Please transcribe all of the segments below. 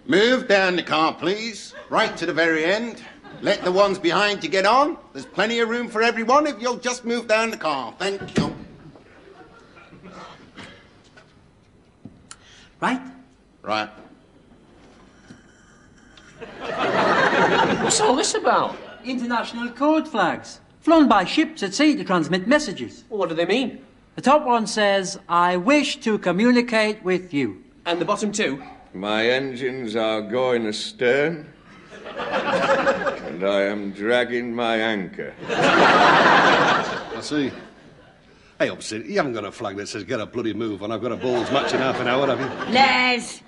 Move down the car, please. Right to the very end. Let the ones behind you get on. There's plenty of room for everyone if you'll just move down the car. Thank you. Right? Right. What's all this about? International code flags. Flown by ships at sea to transmit messages. What do they mean? The top one says, I wish to communicate with you. And the bottom two? My engines are going astern, and I am dragging my anchor. I see. Hey, opposite, you haven't got a flag that says get a bloody move on. I've got a ball's match in half an hour, have you? Les,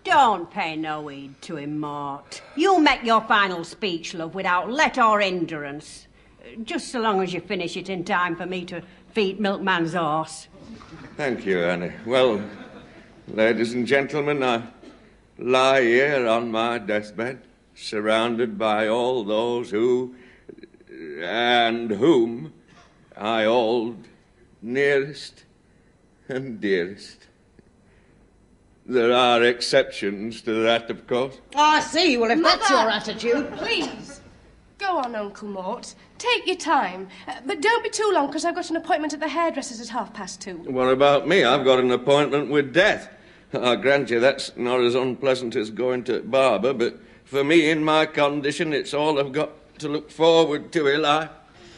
don't pay no heed to him, Mort. You'll make your final speech, love, without let or hindrance. Just so long as you finish it in time for me to feed Milkman's horse. Thank you, Annie. Well, ladies and gentlemen, I lie here on my deathbed, surrounded by all those who and whom I hold nearest and dearest. There are exceptions to that, of course. I see. Well, if Mother, that's your attitude... Please, go on, Uncle Mort. Take your time. But don't be too long, because I've got an appointment at the hairdresser's at 2:30. What about me? I've got an appointment with death. I grant you that's not as unpleasant as going to barber, but for me, in my condition, it's all I've got to look forward to in life.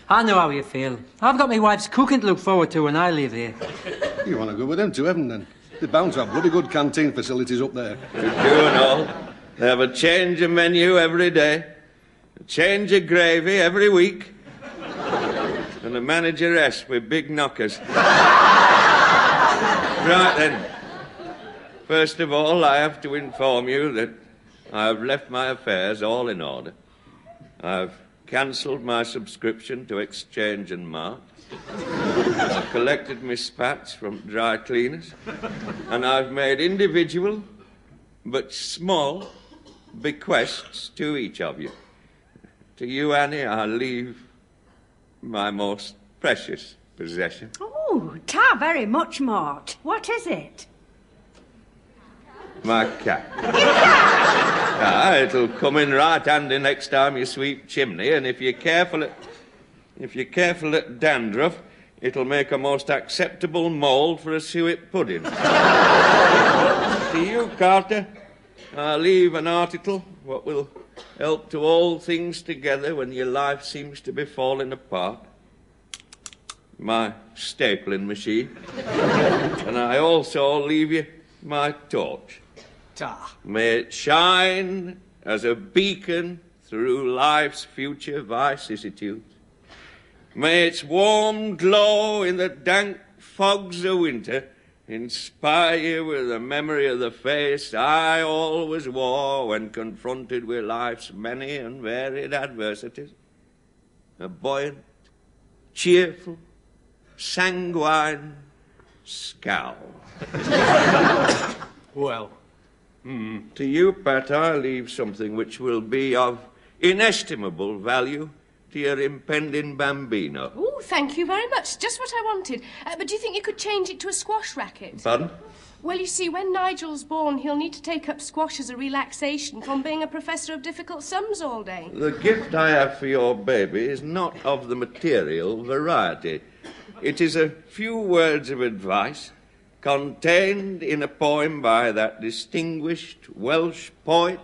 I know how you feel. I've got my wife's cooking to look forward to when I leave here. You want to go with them to heaven, then? They're bound to have bloody good canteen facilities up there. They do and all. They have a change of menu every day, a change of gravy every week, and a manageress with big knockers. Right then. First of all, I have to inform you that I have left my affairs all in order. I've cancelled my subscription to Exchange and Mart. I've collected my spats from dry cleaners. And I've made individual, but small, bequests to each of you. To you, Annie, I leave my most precious possession. Oh, ta very much, Mort. What is it? My cat. It'll come in right handy next time you sweep chimney, and if you're careful at dandruff, it'll make a most acceptable mould for a suet pudding. To you, Carter, I'll leave an article what will help to hold things together when your life seems to be falling apart. My stapling machine. And I also leave you my torch. May it shine as a beacon through life's future vicissitudes. May its warm glow in the dank fogs of winter inspire you with the memory of the face I always wore when confronted with life's many and varied adversities. A buoyant, cheerful, sanguine scowl. Well... To you, Pat, I leave something which will be of inestimable value to your impending bambino. Oh, thank you very much. Just what I wanted. But do you think you could change it to a squash racket? Pardon? Well, you see, when Nigel's born, he'll need to take up squash as a relaxation from being a professor of difficult sums all day. The gift I have for your baby is not of the material variety. It is a few words of advice contained in a poem by that distinguished Welsh poet,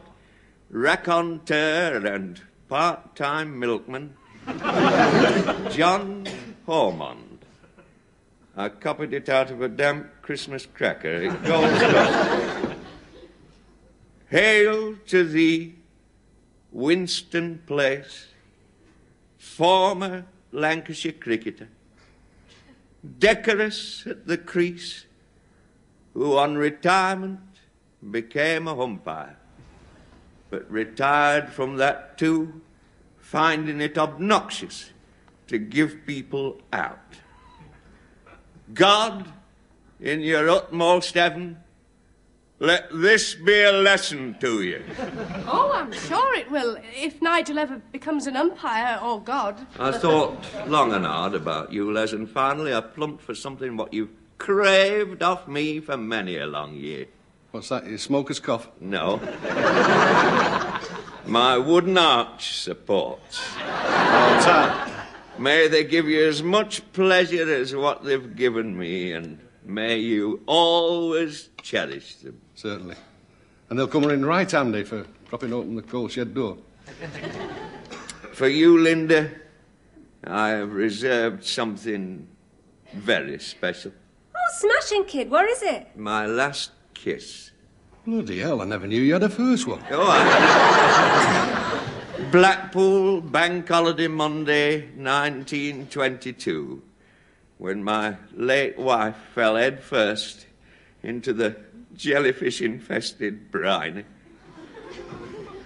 raconteur and part-time milkman, John Ormond. I copied it out of a damp Christmas cracker. It goes thus. Hail to thee, Winston Place, former Lancashire cricketer, decorous at the crease, who on retirement became a umpire, but retired from that too, finding it obnoxious to give people out. God, in your utmost heaven, let this be a lesson to you. Oh, I'm sure it will, if Nigel ever becomes an umpire, or God. I thought long and hard about you, Les, and finally I plumped for something what you've craved off me for many a long year. What's that, your smoker's cough? No. My wooden arch supports. What's that? May they give you as much pleasure as what they've given me, and may you always cherish them. Certainly. And they'll come in right handy for propping open the coal shed door. For you, Linda, I have reserved something very special. Oh, smashing, kid. Where is it? My last kiss. Bloody hell, I never knew you had a first one. Oh, I... Blackpool, Bank Holiday Monday, 1922, when my late wife fell head first into the jellyfish-infested brine.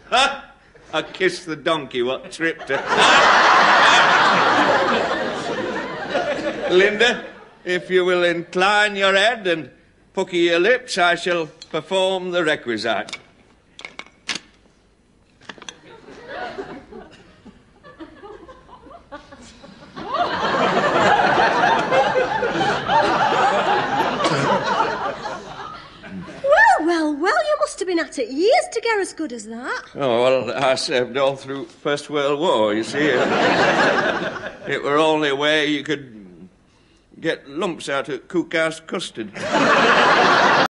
Ha! I kissed the donkey what tripped her. Linda, if you will incline your head and pucker your lips, I shall perform the requisite. Well, you must have been at it years to get as good as that. Oh, well, I served all through First World War, you see. It were only way you could get lumps out of cookhouse custard.